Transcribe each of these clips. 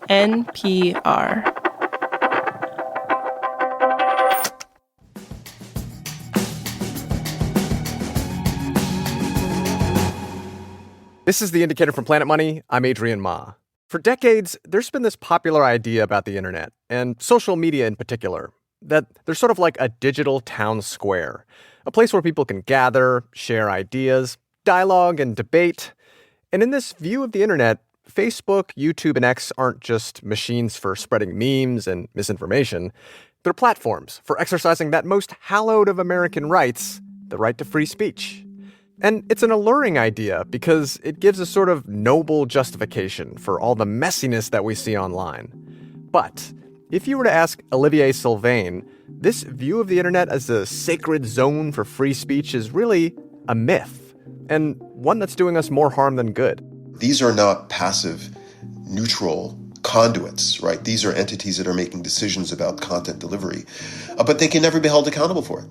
NPR. This is The Indicator from Planet Money. I'm Adrian Ma. For decades, there's been this popular idea about the internet, and social media in particular, that there's sort of like a digital town square, a place where people can gather, share ideas, dialogue, and debate. And in this view of the internet, Facebook, YouTube, and X aren't just machines for spreading memes and misinformation. They're platforms for exercising that most hallowed of American rights, the right to free speech. And it's an alluring idea because it gives a sort of noble justification for all the messiness that we see online. But if you were to ask Olivier Sylvain, this view of the internet as a sacred zone for free speech is really a myth, and one that's doing us more harm than good. These are not passive, neutral conduits, right? These are entities that are making decisions about content delivery, but they can never be held accountable for it.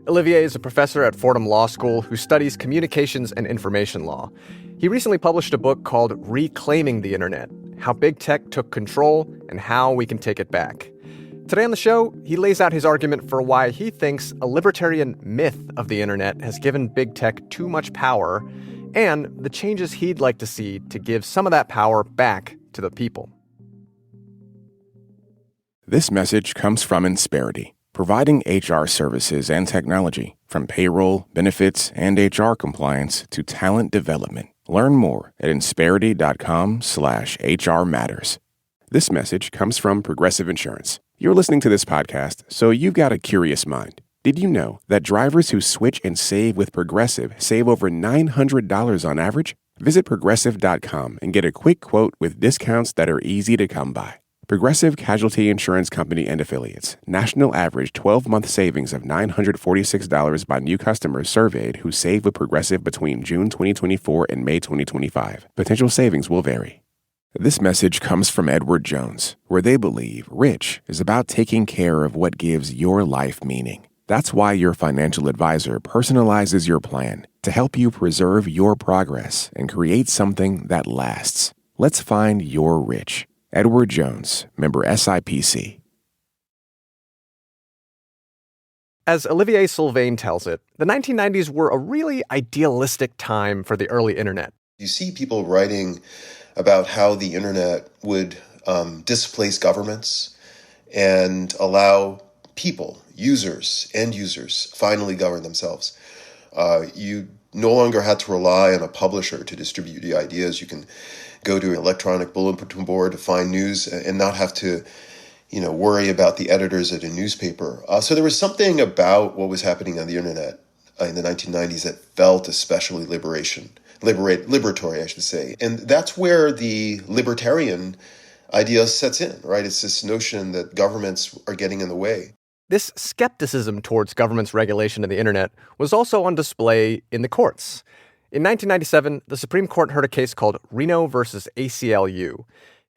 Olivier is a professor at Fordham Law School who studies communications and information law. He recently published a book called Reclaiming the Internet: How Big Tech Took Control and How We Can Take It Back. Today on the show, he lays out his argument for why he thinks a libertarian myth of the internet has given big tech too much power, and the changes he'd like to see to give some of that power back to the people. This message comes from Insperity, providing HR services and technology, from payroll, benefits, and HR compliance to talent development. Learn more at insperity.com/HR matters. This message comes from Progressive Insurance. You're listening to this podcast, so you've got a curious mind. Did you know that drivers who switch and save with Progressive save over $900 on average? Visit Progressive.com and get a quick quote with discounts that are easy to come by. Progressive Casualty Insurance Company and Affiliates. National average 12-month savings of $946 by new customers surveyed who save with Progressive between June 2024 and May 2025. Potential savings will vary. This message comes from Edward Jones, where they believe rich is about taking care of what gives your life meaning. That's why your financial advisor personalizes your plan to help you preserve your progress and create something that lasts. Let's find your rich. Edward Jones, member SIPC. As Olivier Sylvain tells it, the 1990s were a really idealistic time for the early internet. You see people writing about how the internet would displace governments and allow people, users, end users, finally govern themselves. You no longer had to rely on a publisher to distribute the ideas. You can go to an electronic bulletin board to find news and not have to, worry about the editors at a newspaper. So there was something about what was happening on the internet in the 1990s that felt especially liberatory, I should say. And that's where the libertarian idea sets in, right? It's this notion that governments are getting in the way. This skepticism towards government's regulation of the internet was also on display in the courts. In 1997, the Supreme Court heard a case called Reno versus ACLU.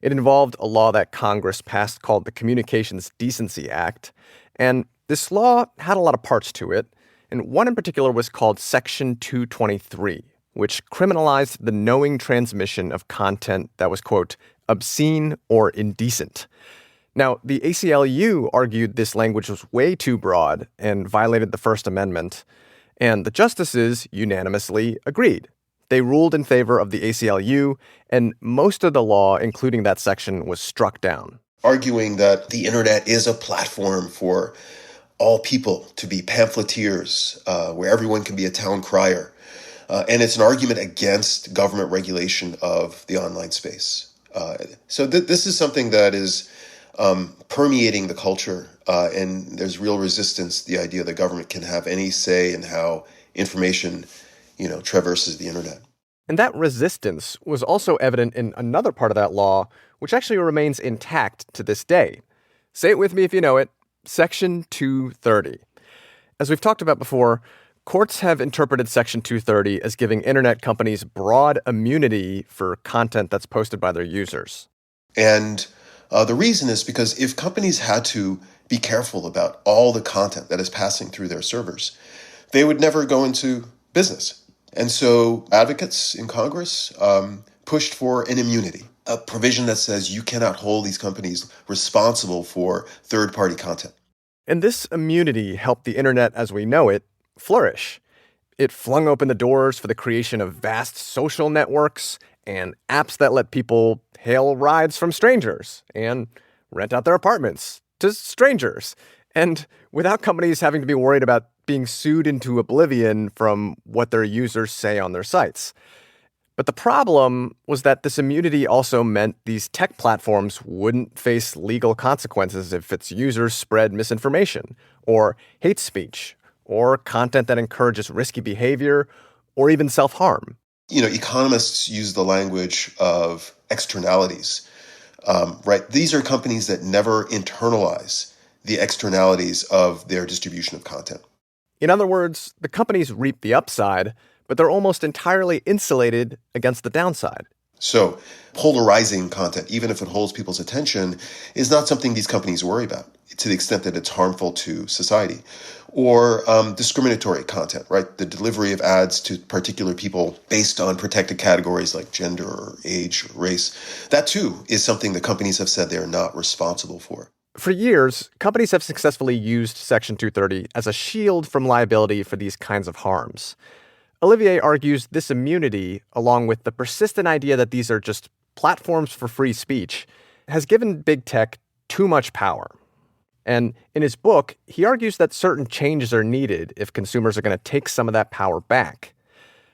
It involved a law that Congress passed called the Communications Decency Act. And this law had a lot of parts to it, and one in particular was called Section 223, which criminalized the knowing transmission of content that was, quote, obscene or indecent. Now, the ACLU argued this language was way too broad and violated the First Amendment, and the justices unanimously agreed. They ruled in favor of the ACLU, and most of the law, including that section, was struck down. Arguing that the internet is a platform for all people to be pamphleteers, where everyone can be a town crier. And it's an argument against government regulation of the online space. So this is something that is permeating the culture, and there's real resistance to the idea that government can have any say in how information, traverses the internet. And that resistance was also evident in another part of that law, which actually remains intact to this day. Say it with me if you know it, Section 230. As we've talked about before, courts have interpreted Section 230 as giving internet companies broad immunity for content that's posted by their users. And the reason is because if companies had to be careful about all the content that is passing through their servers, they would never go into business. And so advocates in Congress pushed for an immunity. a provision that says you cannot hold these companies responsible for third-party content. And this immunity helped the internet as we know it flourish. It flung open the doors for the creation of vast social networks and apps that let people hail rides from strangers and rent out their apartments to strangers. And without companies having to be worried about being sued into oblivion from what their users say on their sites. But the problem was that this immunity also meant these tech platforms wouldn't face legal consequences if its users spread misinformation or hate speech or content that encourages risky behavior or even self-harm. Economists use the language of externalities, right? These are companies that never internalize the externalities of their distribution of content. In other words, the companies reap the upside, but they're almost entirely insulated against the downside. So polarizing content, even if it holds people's attention, is not something these companies worry about to the extent that it's harmful to society. Or discriminatory content, right? The delivery of ads to particular people based on protected categories like gender or age or race. That too is something that companies have said they're not responsible for. For years, companies have successfully used Section 230 as a shield from liability for these kinds of harms. Olivier argues this immunity, along with the persistent idea that these are just platforms for free speech, has given big tech too much power. And in his book, he argues that certain changes are needed if consumers are going to take some of that power back.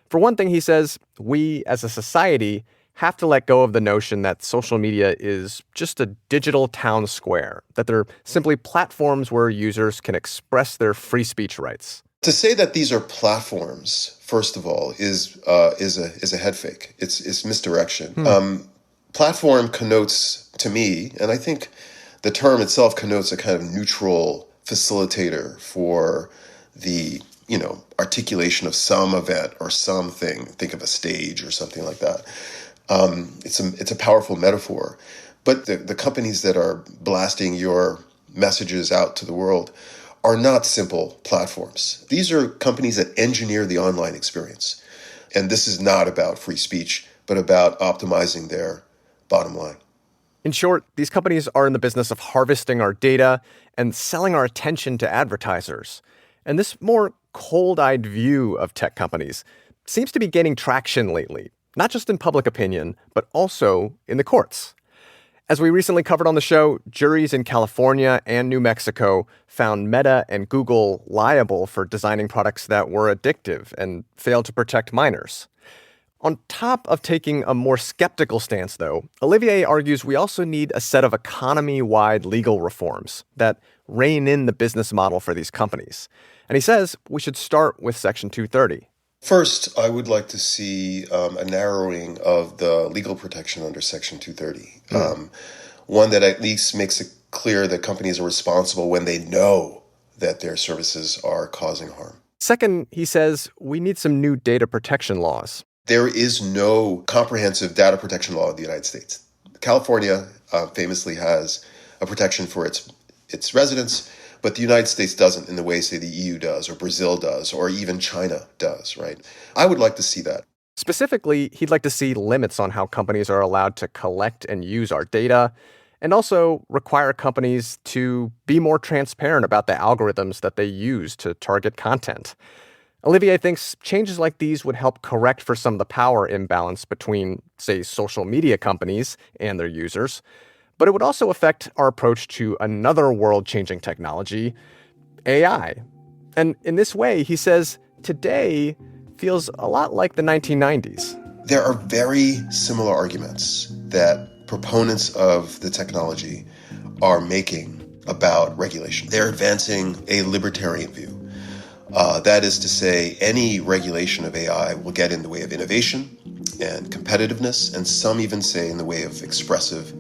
For one thing, he says, we as a society have to let go of the notion that social media is just a digital town square, that they're simply platforms where users can express their free speech rights. To say that these are platforms, first of all, is a head fake. It's misdirection. Platform connotes to me, and I think the term itself connotes a kind of neutral facilitator for the articulation of some event or something. Think of a stage or something like that. It's a powerful metaphor. But the companies that are blasting your messages out to the world are not simple platforms. These are companies that engineer the online experience. And this is not about free speech, but about optimizing their bottom line. In short, these companies are in the business of harvesting our data and selling our attention to advertisers. And this more cold-eyed view of tech companies seems to be gaining traction lately, not just in public opinion, but also in the courts. As we recently covered on the show, juries in California and New Mexico found Meta and Google liable for designing products that were addictive and failed to protect minors. On top of taking a more skeptical stance, though, Olivier argues we also need a set of economy-wide legal reforms that rein in the business model for these companies. And he says we should start with Section 230. First, I would like to see a narrowing of the legal protection under Section 230. One that at least makes it clear that companies are responsible when they know that their services are causing harm. Second, he says we need some new data protection laws. There is no comprehensive data protection law in the United States. California famously has a protection for its residents, but the United States doesn't in the way, say, the EU does, or Brazil does, or even China does, right? I would like to see that. Specifically, he'd like to see limits on how companies are allowed to collect and use our data, and also require companies to be more transparent about the algorithms that they use to target content. Olivier thinks changes like these would help correct for some of the power imbalance between, say, social media companies and their users, but it would also affect our approach to another world-changing technology, AI. And in this way, he says, today feels a lot like the 1990s. There are very similar arguments that proponents of the technology are making about regulation. They're advancing a libertarian view. That is to say, any regulation of AI will get in the way of innovation and competitiveness, and some even say in the way of expressive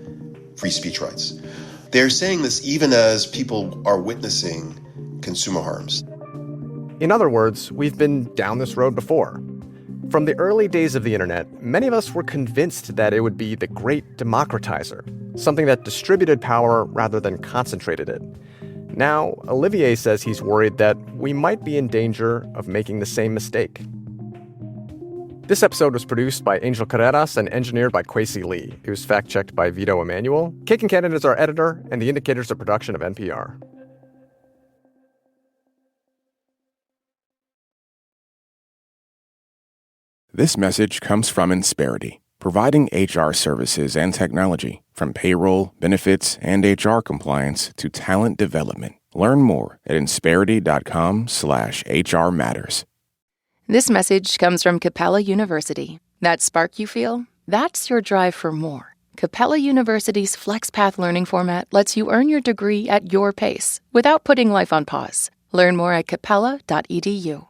free speech rights. They're saying this even as people are witnessing consumer harms. In other words, we've been down this road before. From the early days of the internet, many of us were convinced that it would be the great democratizer, something that distributed power rather than concentrated it. Now, Olivier says he's worried that we might be in danger of making the same mistake. This episode was produced by Angel Carreras and engineered by Kwesi Lee. It was fact-checked by Vito Emanuel. Cake and Cannon is our editor, and The Indicator is a production of NPR. This message comes from Insperity, providing HR services and technology, from payroll, benefits, and HR compliance to talent development. Learn more at insperity.com/HR Matters. This message comes from Capella University. That spark you feel? That's your drive for more. Capella University's FlexPath learning format lets you earn your degree at your pace without putting life on pause. Learn more at capella.edu.